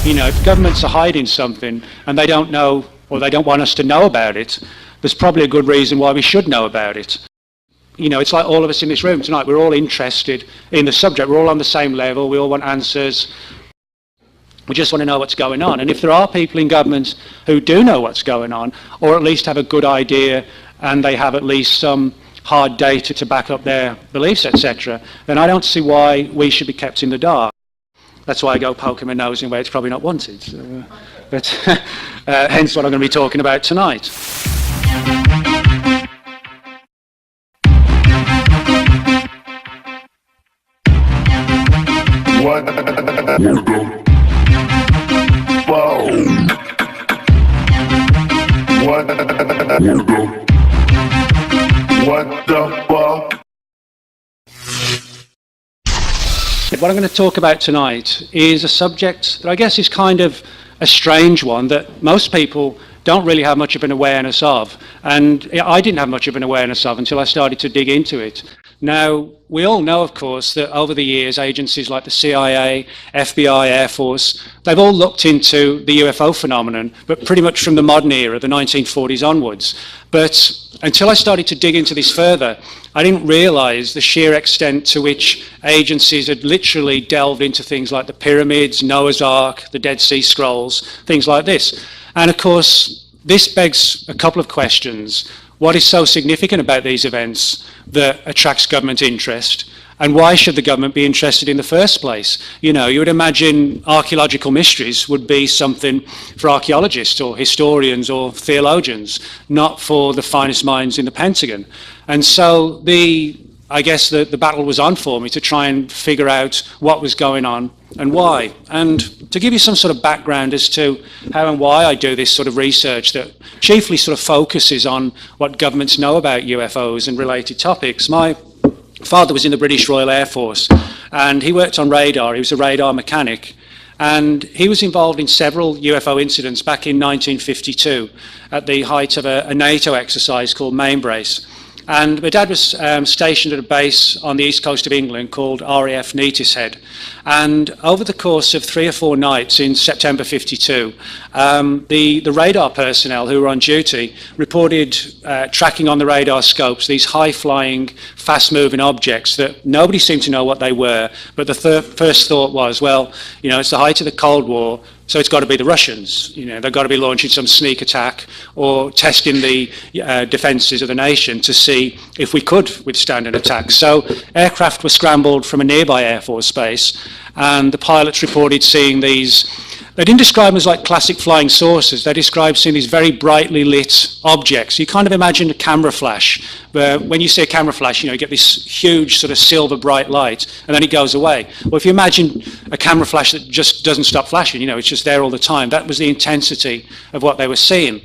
You know, if governments are hiding something and they don't know, or they don't want us to know about it, there's probably a good reason why we should know about it. You know, it's like all of us in this room tonight, we're all interested in the subject, we're all on the same level, we all want answers. We just want to know what's going on. And if there are people in government who do know what's going on, or at least have a good idea, and they have at least some hard data to back up their beliefs, etc., then I don't see why we should be kept in the dark. That's why I go poking my nose in where it's probably not wanted. So, but hence what I'm going to be talking about tonight. What I'm going to talk about tonight is a subject that I guess is kind of a strange one that most people don't really have much of an awareness of, and I didn't have much of an awareness of until I started to dig into it. Now, we all know, of course, that over the years, agencies like the CIA, FBI, Air Force, they've all looked into the UFO phenomenon, but pretty much from the modern era, the 1940s onwards. But until I started to dig into this further, I didn't realise the sheer extent to which agencies had literally delved into things like the pyramids, Noah's Ark, the Dead Sea Scrolls, things like this. And of course, this begs a couple of questions. What is so significant about these events that attracts government interest? And why should the government be interested in the first place? You know, you would imagine archaeological mysteries would be something for archaeologists or historians or theologians, not for the finest minds in the Pentagon. And so I guess the battle was on for me to try and figure out what was going on and why. And to give you some sort of background as to how and why I do this sort of research that chiefly sort of focuses on what governments know about UFOs and related topics. My father was in the British Royal Air Force and he worked on radar. He was a radar mechanic. And he was involved in several UFO incidents back in 1952 at the height of a NATO exercise called Mainbrace. And my dad was stationed at a base on the east coast of England called RAF Neatishead. And over the course of 3 or 4 nights in September 52, the radar personnel who were on duty reported tracking on the radar scopes these high-flying, fast-moving objects that nobody seemed to know what they were. But the first thought was, well, you know, it's the height of the Cold War, so it's got to be the Russians. You know, they've got to be launching some sneak attack or testing the defences of the nation to see if we could withstand an attack. So aircraft were scrambled from a nearby Air Force base, and the pilots reported seeing these. They didn't describe them as like classic flying saucers. They described seeing these very brightly lit objects. You kind of imagine a camera flash, where when you see a camera flash, you know, you get this huge sort of silver bright light, and then it goes away. Well, if you imagine a camera flash that just doesn't stop flashing, you know, it's just there all the time. That was the intensity of what they were seeing.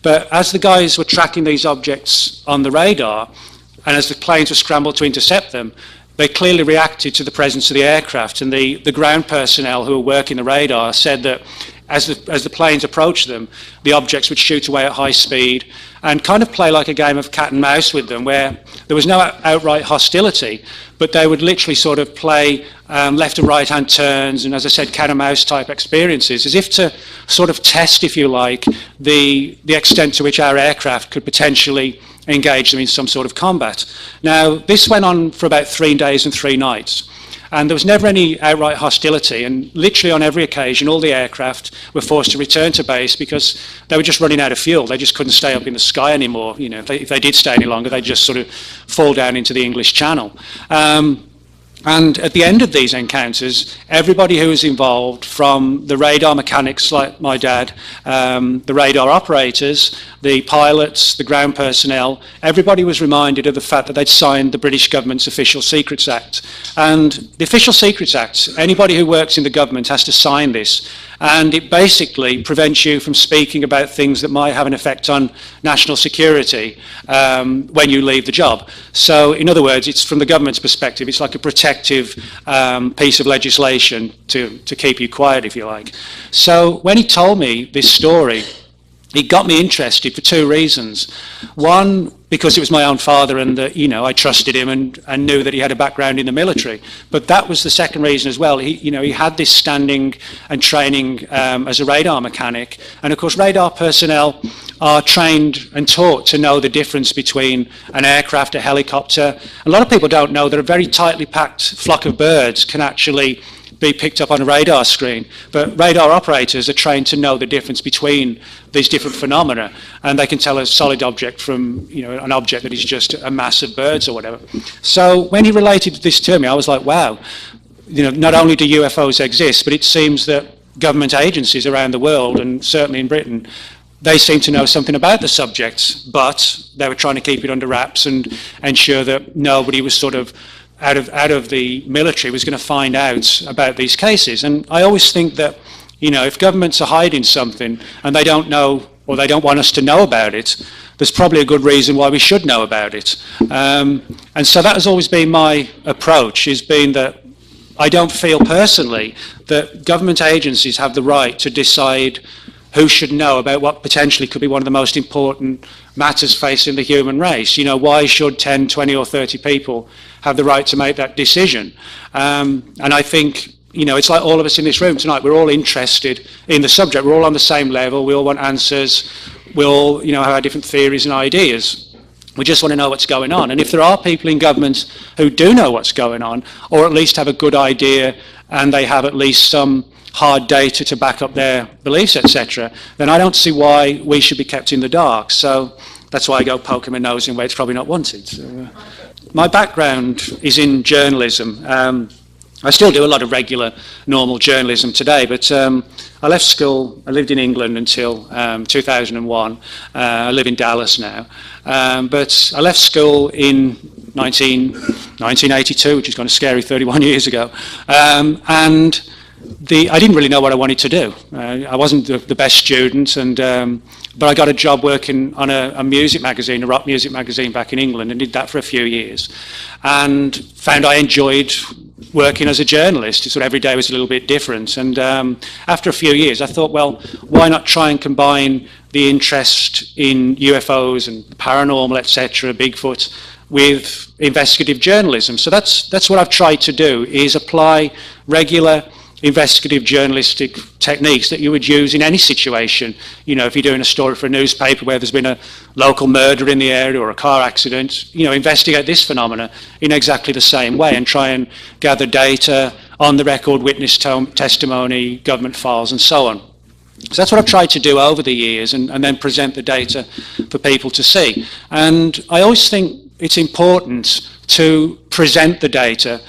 But as the guys were tracking these objects on the radar, and as the planes were scrambled to intercept them, they clearly reacted to the presence of the aircraft, and the ground personnel who were working the radar said that as the planes approached them, the objects would shoot away at high speed and kind of play like a game of cat and mouse with them, where there was no outright hostility, but they would literally sort of play left and right hand turns and, as I said, cat and mouse type experiences, as if to sort of test, if you like, the extent to which our aircraft could potentially engage them in some sort of combat. Now, this went on for about 3 days and 3 nights. And there was never any outright hostility, and literally on every occasion all the aircraft were forced to return to base because they were just running out of fuel. They just couldn't stay up in the sky anymore. You know, if they did stay any longer, they'd just sort of fall down into the English Channel. And at the end of these encounters, everybody who was involved, from the radar mechanics like my dad, the radar operators, the pilots, the ground personnel, everybody was reminded of the fact that they'd signed the British government's Official Secrets Act. And the Official Secrets Act, anybody who works in the government has to sign this. And it basically prevents you from speaking about things that might have an effect on national security when you leave the job. So, in other words, it's from the government's perspective, it's like a protective piece of legislation to keep you quiet, if you like. So, when he told me this story, it got me interested for 2 reasons. One, because it was my own father and that, you know, I trusted him and knew that he had a background in the military. But that was the second reason as well. He had this standing and training as a radar mechanic. And of course, radar personnel are trained and taught to know the difference between an aircraft, a helicopter. A lot of people don't know that a very tightly packed flock of birds can actually be picked up on a radar screen, but radar operators are trained to know the difference between these different phenomena, and they can tell a solid object from, you know, an object that is just a mass of birds or whatever. So when he related this to me, I was like, wow, you know, not only do UFOs exist, but it seems that government agencies around the world, and certainly in Britain, they seem to know something about the subjects, but they were trying to keep it under wraps and ensure that nobody was sort of out of the military was going to find out about these cases. And I always think that, you know, if governments are hiding something and they don't know or they don't want us to know about it, there's probably a good reason why we should know about it. And so that has always been my approach, is being that I don't feel personally that government agencies have the right to decide who should know about what potentially could be one of the most important matters facing the human race. You know, why should 10, 20 or 30 people have the right to make that decision? And I think, you know, it's like all of us in this room tonight, we're all interested in the subject, we're all on the same level, we all want answers, we all, you know, have our different theories and ideas. We just want to know what's going on. And if there are people in governments who do know what's going on, or at least have a good idea, and they have at least some hard data to back up their beliefs, etc., then I don't see why we should be kept in the dark. So that's why I go poking my nose in where it's probably not wanted. So, my background is in journalism. I still do a lot of regular, normal journalism today, but I left school, I lived in England until 2001. I live in Dallas now. But I left school in 1982, which is kind of scary, 31 years ago. And I didn't really know what I wanted to do. I wasn't the best student, but I got a job working on a music magazine, a rock music magazine back in England, and did that for a few years. And found I enjoyed working as a journalist. Sort of every day was a little bit different. And after a few years, I thought, well, why not try and combine the interest in UFOs and paranormal, etc., Bigfoot, with investigative journalism. So that's what I've tried to do, is apply regular investigative journalistic techniques that you would use in any situation. You know, if you're doing a story for a newspaper where there's been a local murder in the area or a car accident, you know, investigate this phenomena in exactly the same way and try and gather data, on the record witness testimony, government files and so on. So that's what I've tried to do over the years, and then present the data for people to see. And I always think it's important to present the data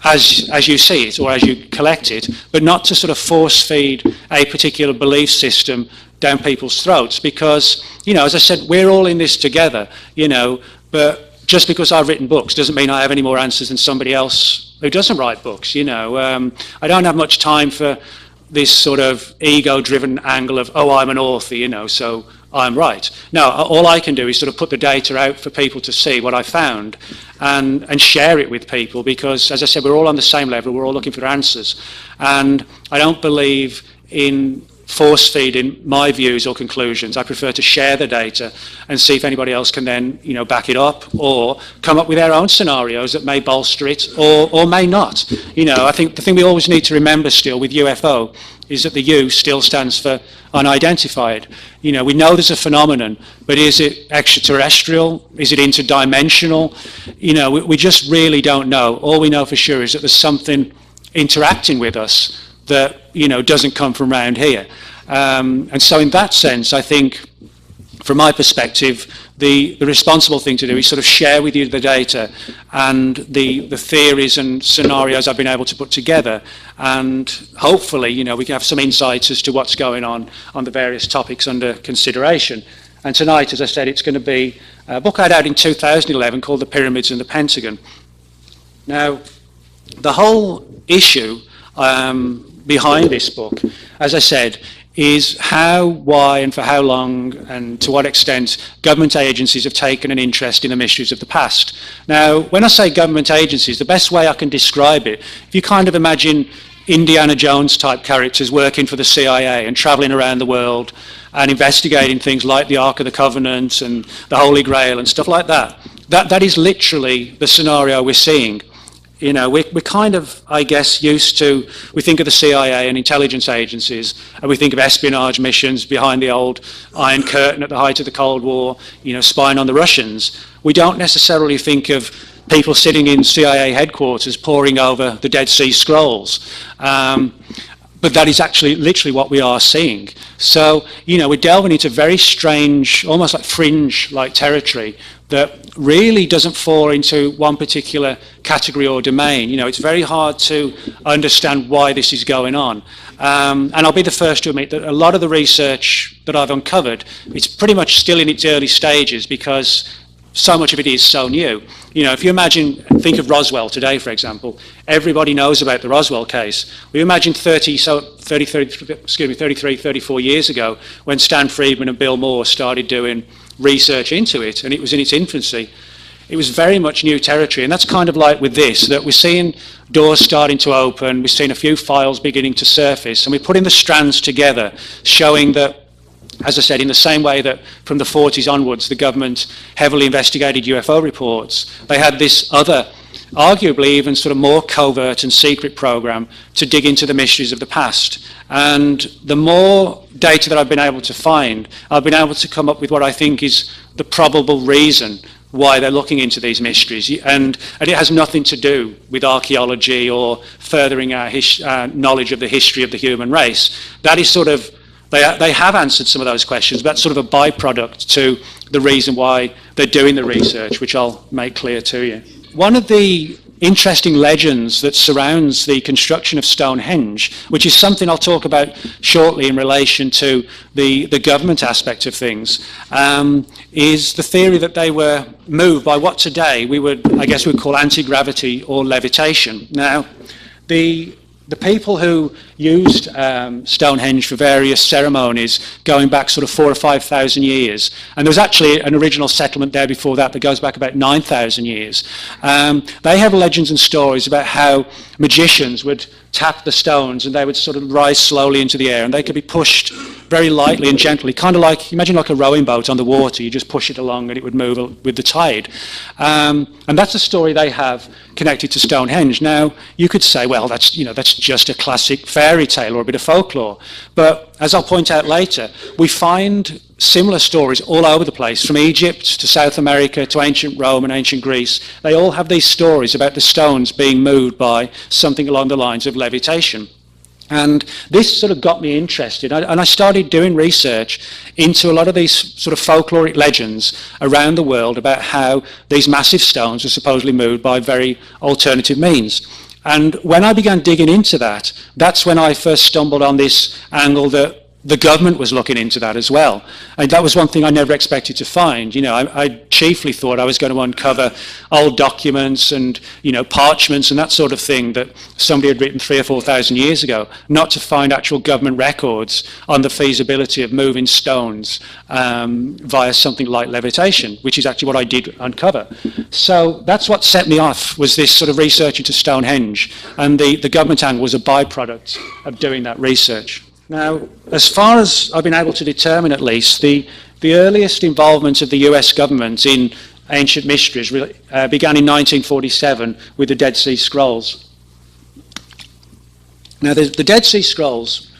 as you see it or as you collect it, but not to sort of force feed a particular belief system down people's throats, because, you know, as I said, we're all in this together, you know, but just because I've written books doesn't mean I have any more answers than somebody else who doesn't write books, you know. I don't have much time for this sort of ego-driven angle of, oh, I'm an author, you know, so I'm right. No, all I can do is sort of put the data out for people to see what I found and share it with people, because, as I said, we're all on the same level, we're all looking for answers. And I don't believe in force-feeding my views or conclusions. I prefer to share the data and see if anybody else can then, you know, back it up or come up with their own scenarios that may bolster it or may not. You know, I think the thing we always need to remember still with UFO is that the U still stands for unidentified. You know, we know there's a phenomenon, but is it extraterrestrial? Is it interdimensional? You know, we just really don't know. All we know for sure is that there's something interacting with us that, you know, doesn't come from around here. And so in that sense, I think, from my perspective, the responsible thing to do is sort of share with you the data and the theories and scenarios I've been able to put together, and hopefully, you know, we can have some insights as to what's going on the various topics under consideration. And tonight, as I said, it's going to be a book I had out in 2011 called The Pyramids and the Pentagon. Now, the whole issue behind this book, as I said, is how, why, and for how long, and to what extent government agencies have taken an interest in the mysteries of the past. Now, when I say government agencies, the best way I can describe it, if you kind of imagine Indiana Jones type characters working for the CIA and traveling around the world and investigating things like the Ark of the Covenant and the Holy Grail and stuff like that. That is literally the scenario we're seeing. You know, we're kind of, I guess, used to, we think of the CIA and intelligence agencies, and we think of espionage missions behind the old Iron Curtain at the height of the Cold War, you know, spying on the Russians. We don't necessarily think of people sitting in CIA headquarters poring over the Dead Sea Scrolls. But that is actually literally what we are seeing. So, you know, we're delving into very strange, almost like fringe-like territory that really doesn't fall into one particular category or domain. You know, it's very hard to understand why this is going on. And I'll be the first to admit that a lot of the research that I've uncovered, it's pretty much still in its early stages because so much of it is so new. You know, if you imagine, think of Roswell today, for example, everybody knows about the Roswell case. We imagine 34 years ago when Stan Friedman and Bill Moore started doing research into it, and it was in its infancy. It was very much new territory, and that's kind of like with this, that we're seeing doors starting to open, we're seeing a few files beginning to surface, and we're putting the strands together, showing that, as I said, in the same way that from the 40s onwards, the government heavily investigated UFO reports, they had this other, arguably even sort of more covert and secret program to dig into the mysteries of the past. And the more data that I've been able to find, I've been able to come up with what I think is the probable reason why they're looking into these mysteries. And it has nothing to do with archaeology or furthering our knowledge of the history of the human race. That is sort of, they have answered some of those questions, but that's sort of a byproduct to the reason why they're doing the research, which I'll make clear to you. One of the interesting legends that surrounds the construction of Stonehenge, which is something I'll talk about shortly in relation to the government aspect of things, is the theory that they were moved by what today we would call anti-gravity or levitation. Now, the people who used Stonehenge for various ceremonies going back sort of 4,000 or 5,000 years, and there was actually an original settlement there before that goes back about 9,000 years. They have legends and stories about how magicians would tap the stones and they would sort of rise slowly into the air, and they could be pushed very lightly and gently, kind of like, imagine like a rowing boat on the water, you just push it along and it would move with the tide. And that's a story they have connected to Stonehenge. Now, you could say, well, that's just a classic fairy tale or a bit of folklore. But as I'll point out later, we find similar stories all over the place, from Egypt to South America to ancient Rome and ancient Greece. They all have these stories about the stones being moved by something along the lines of levitation. And this sort of got me interested, and I started doing research into a lot of these sort of folkloric legends around the world about how these massive stones were supposedly moved by very alternative means. And when I began digging into that, that's when I first stumbled on this angle that the government was looking into that as well. And that was one thing I never expected to find. You know, I chiefly thought I was going to uncover old documents and, you know, parchments and that sort of thing that somebody had written 3,000 or 4,000 years ago, not to find actual government records on the feasibility of moving stones via something like levitation, which is actually what I did uncover. So that's what set me off, was this sort of research into Stonehenge, and the government angle was a byproduct of doing that research. Now, as far as I've been able to determine, at least, the earliest involvement of the US government in ancient mysteries began in 1947 with the Dead Sea Scrolls. Now, the Dead Sea Scrolls,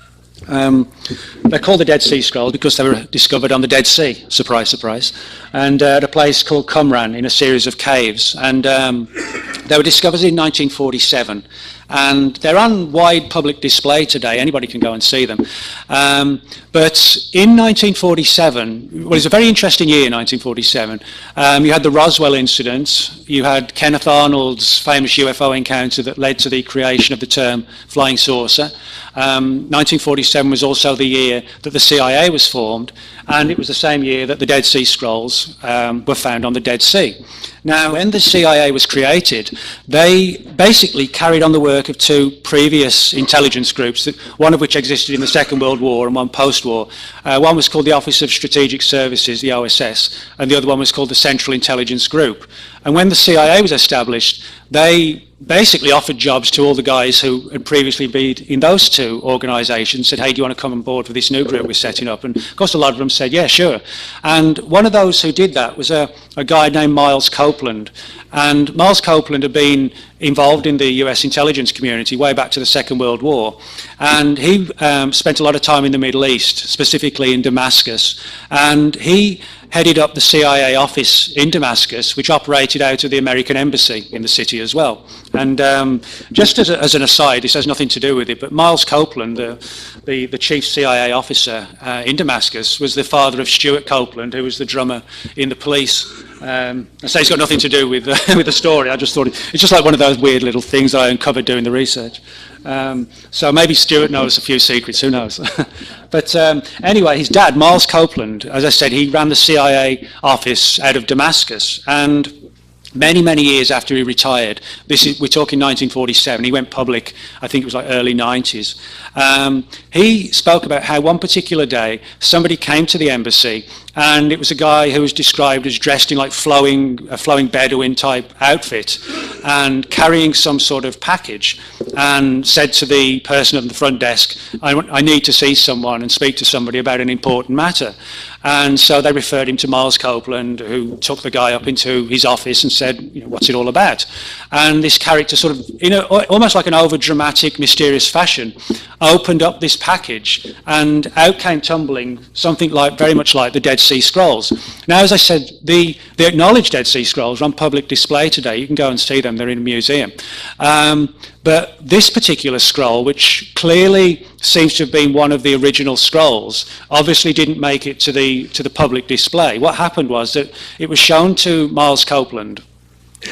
they're called the Dead Sea Scrolls because they were discovered on the Dead Sea, surprise, surprise, and at a place called Qumran in a series of caves. And they were discovered in 1947. And they're on wide public display today. Anybody can go and see them. But in 1947, well, it was a very interesting year, 1947. You had the Roswell incident. You had Kenneth Arnold's famous UFO encounter that led to the creation of the term flying saucer. 1947 was also the year that the CIA was formed, and it was the same year that the Dead Sea Scrolls were found on the Dead Sea. Now, when the CIA was created, they basically carried on the work of two previous intelligence groups, one of which existed in the Second World War and one post-war. One was called the Office of Strategic Services, the OSS, and the other one was called the Central Intelligence Group. And when the CIA was established, they basically offered jobs to all the guys who had previously been in those two organisations, said, hey, do you want to come on board with this new group we're setting up? And of course a lot of them said, yeah, sure. And one of those who did that was a guy named Miles Copeland. And Miles Copeland had been involved in the US intelligence community way back to the Second World War. And he spent a lot of time in the Middle East, specifically in Damascus. And he headed up the CIA office in Damascus, which operated out of the American embassy in the city as well. And just as an aside, this has nothing to do with it, but Miles Copeland, the chief CIA officer in Damascus, was the father of Stuart Copeland, who was the drummer in the Police. I say it's got nothing to do with with the story. I just thought it's just like one of those weird little things that I uncovered doing the research. So maybe Stuart knows a few secrets, who knows? But anyway, his dad, Miles Copeland, as I said, he ran the CIA office out of Damascus, and many years after he retired, we're talking 1947, he went public, I think it was like early 90s, he spoke about how one particular day somebody came to the embassy, and it was a guy who was described as dressed in like a flowing Bedouin type outfit and carrying some sort of package, and said to the person at the front desk, I need to see someone and speak to somebody about an important matter. And so they referred him to Miles Copeland, who took the guy up into his office and said, you know, what's it all about? And this character sort of, in almost like an over-dramatic, mysterious fashion, opened up this package, and out came tumbling something like, very much like the Dead Sea Scrolls. Now, as I said, the acknowledged Dead Sea Scrolls are on public display today. You can go and see them. They're in a museum. But this particular scroll, which clearly seems to have been one of the original scrolls, obviously didn't make it to the public display. What happened was that it was shown to Miles Copeland,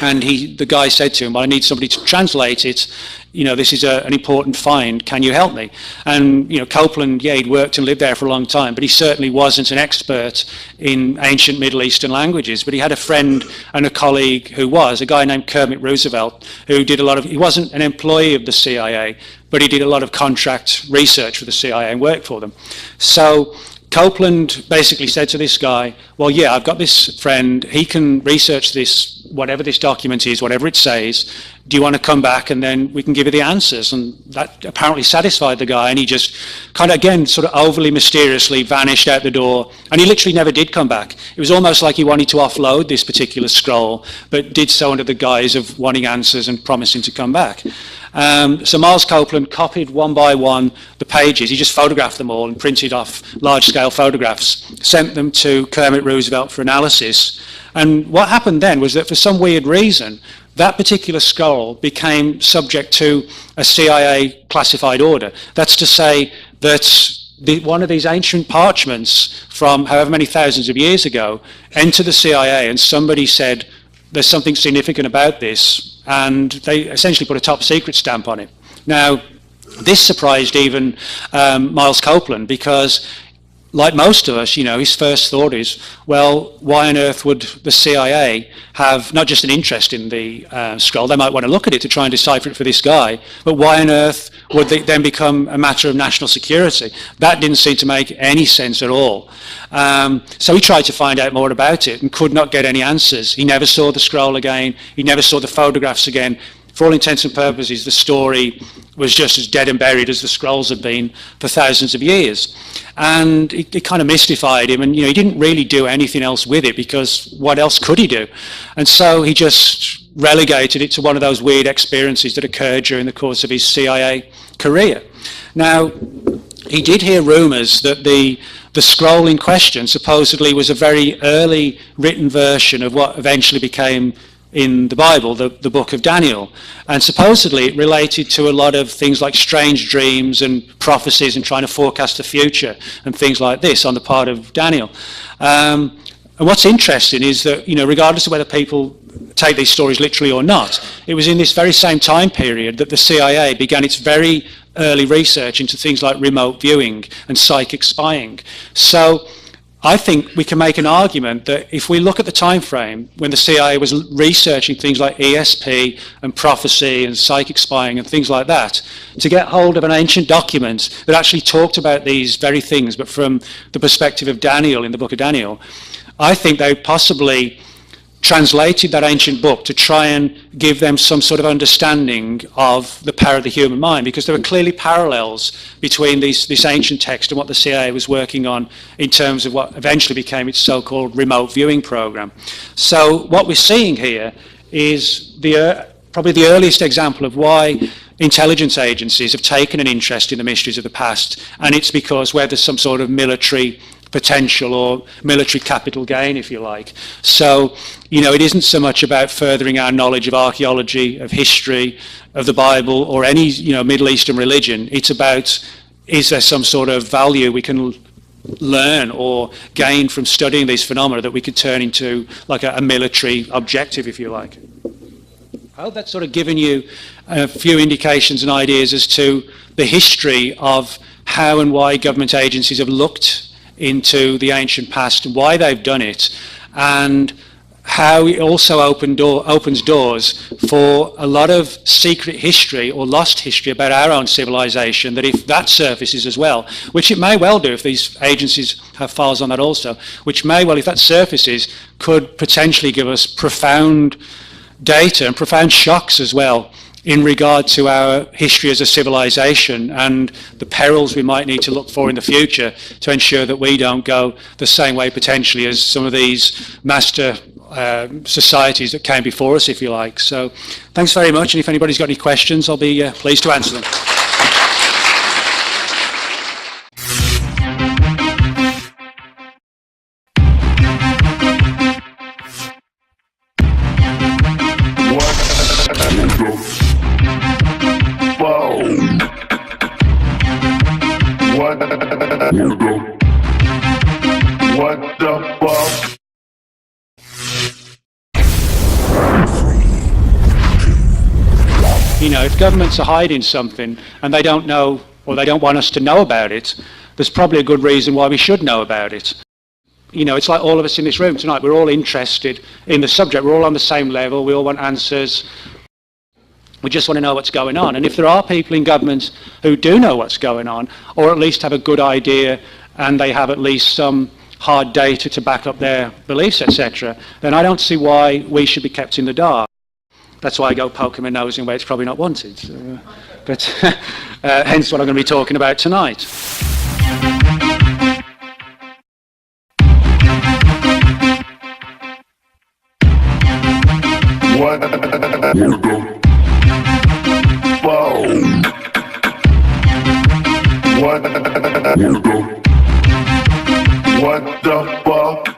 and the guy said to him, well, I need somebody to translate it. You know, this is an important find. Can you help me? And, you know, Copeland, yeah, he'd worked and lived there for a long time, but he certainly wasn't an expert in ancient Middle Eastern languages. But he had a friend and a colleague who was, a guy named Kermit Roosevelt, who did he wasn't an employee of the CIA, but he did a lot of contract research for the CIA and worked for them. So Copeland basically said to this guy, well, yeah, I've got this friend, he can research this, whatever this document is, whatever it says, do you want to come back and then we can give you the answers? And that apparently satisfied the guy, and he just kind of, again, sort of overly mysteriously vanished out the door, and he literally never did come back. It was almost like he wanted to offload this particular scroll, but did so under the guise of wanting answers and promising to come back. So Miles Copeland copied one by one the pages. He just photographed them all and printed off large-scale photographs, sent them to Kermit Roosevelt for analysis. And what happened then was that for some weird reason, that particular scroll became subject to a CIA classified order. That's to say that one of these ancient parchments from however many thousands of years ago entered the CIA, and somebody said, there's something significant about this, and they essentially put a top secret stamp on it. Now, this surprised even Miles Copeland, because like most of us, you know, his first thought is, well, why on earth would the CIA have not just an interest in the scroll, they might want to look at it to try and decipher it for this guy, but why on earth would it then become a matter of national security? That didn't seem to make any sense at all. So he tried to find out more about it and could not get any answers. He never saw the scroll again. He never saw the photographs again. For all intents and purposes, the story was just as dead and buried as the scrolls had been for thousands of years. And it kind of mystified him, and, you know, he didn't really do anything else with it, because what else could he do? And so he just relegated it to one of those weird experiences that occurred during the course of his CIA career. Now, he did hear rumours that the scroll in question supposedly was a very early written version of what eventually became in the Bible, the book of Daniel. And supposedly it related to a lot of things like strange dreams and prophecies and trying to forecast the future and things like this on the part of Daniel. And what's interesting is that, you know, regardless of whether people take these stories literally or not, it was in this very same time period that the CIA began its very early research into things like remote viewing and psychic spying. So I think we can make an argument that if we look at the time frame when the CIA was researching things like ESP and prophecy and psychic spying and things like that, to get hold of an ancient document that actually talked about these very things, but from the perspective of Daniel in the book of Daniel, I think they possibly translated that ancient book to try and give them some sort of understanding of the power of the human mind, because there are clearly parallels between this ancient text and what the CIA was working on in terms of what eventually became its so-called remote viewing program. So what we're seeing here is probably the earliest example of why intelligence agencies have taken an interest in the mysteries of the past, and it's because where there's some sort of military potential or military capital gain, if you like. So, it isn't so much about furthering our knowledge of archaeology, of history, of the Bible, or any, Middle Eastern religion. It's about, is there some sort of value we can learn or gain from studying these phenomena that we could turn into like a military objective, if you like. I hope that's sort of given you a few indications and ideas as to the history of how and why government agencies have looked into the ancient past and why they've done it, and how it also opens doors for a lot of secret history or lost history about our own civilization, that if that surfaces as well, which it may well do if these agencies have files on that also, which may well, if that surfaces, could potentially give us profound data and profound shocks as well in regard to our history as a civilization and the perils we might need to look for in the future to ensure that we don't go the same way potentially as some of these master societies that came before us, if you like. So thanks very much, and if anybody's got any questions, I'll be pleased to answer them. What the fuck? If governments are hiding something and they don't know or they don't want us to know about it, there's probably a good reason why we should know about it. It's like all of us in this room tonight, we're all interested in the subject, we're all on the same level, we all want answers. We just want to know what's going on. And if there are people in government who do know what's going on, or at least have a good idea, and they have at least some hard data to back up their beliefs, etc., then I don't see why we should be kept in the dark. That's why I go poking my nose in where it's probably not wanted. So, but hence what I'm going to be talking about tonight. What the fuck?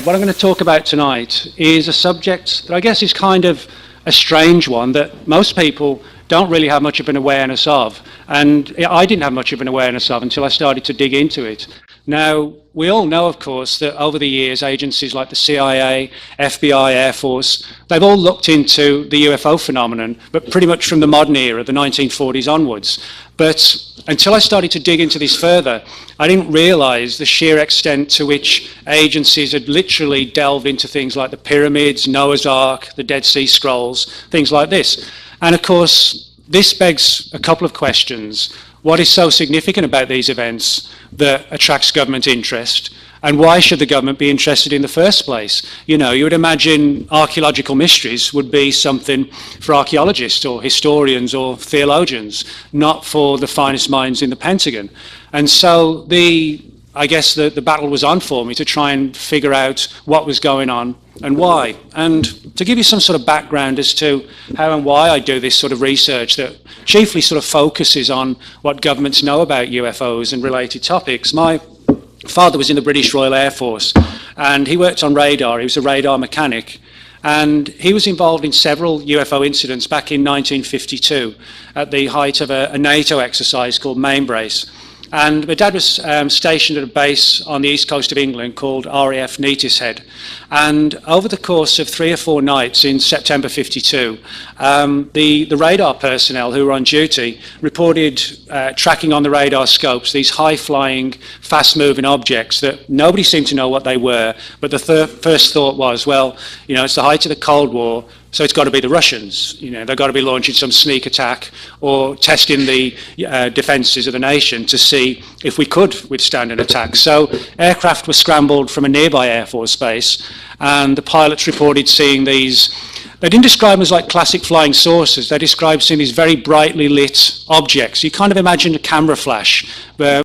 What I'm going to talk about tonight is a subject that I guess is kind of a strange one that most people don't really have much of an awareness of, and I didn't have much of an awareness of until I started to dig into it. Now, we all know, of course, that over the years, agencies like the CIA, FBI, Air Force, they've all looked into the UFO phenomenon, but pretty much from the modern era, the 1940s onwards. But until I started to dig into this further, I didn't realize the sheer extent to which agencies had literally delved into things like the pyramids, Noah's Ark, the Dead Sea Scrolls, things like this. And of course, this begs a couple of questions. What is so significant about these events that attracts government interest? And why should the government be interested in the first place? You would imagine archaeological mysteries would be something for archaeologists or historians or theologians, not for the finest minds in the Pentagon. And so I guess the battle was on for me to try and figure out what was going on and why. And to give you some sort of background as to how and why I do this sort of research that chiefly sort of focuses on what governments know about UFOs and related topics. My father was in the British Royal Air Force, and he worked on radar. He was a radar mechanic, and he was involved in several UFO incidents back in 1952 at the height of a NATO exercise called Mainbrace. And my dad was stationed at a base on the east coast of England called RAF Neatishead. And over the course of 3 or 4 nights in September 52, the radar personnel who were on duty reported tracking on the radar scopes these high-flying, fast-moving objects that nobody seemed to know what they were. But the first thought was, well, it's the height of the Cold War. So it's got to be the Russians. They've got to be launching some sneak attack or testing the defences of the nation to see if we could withstand an attack. So aircraft were scrambled from a nearby Air Force base, and the pilots reported seeing these. They didn't describe them as like classic flying saucers. They described seeing these very brightly lit objects. You kind of imagine a camera flash where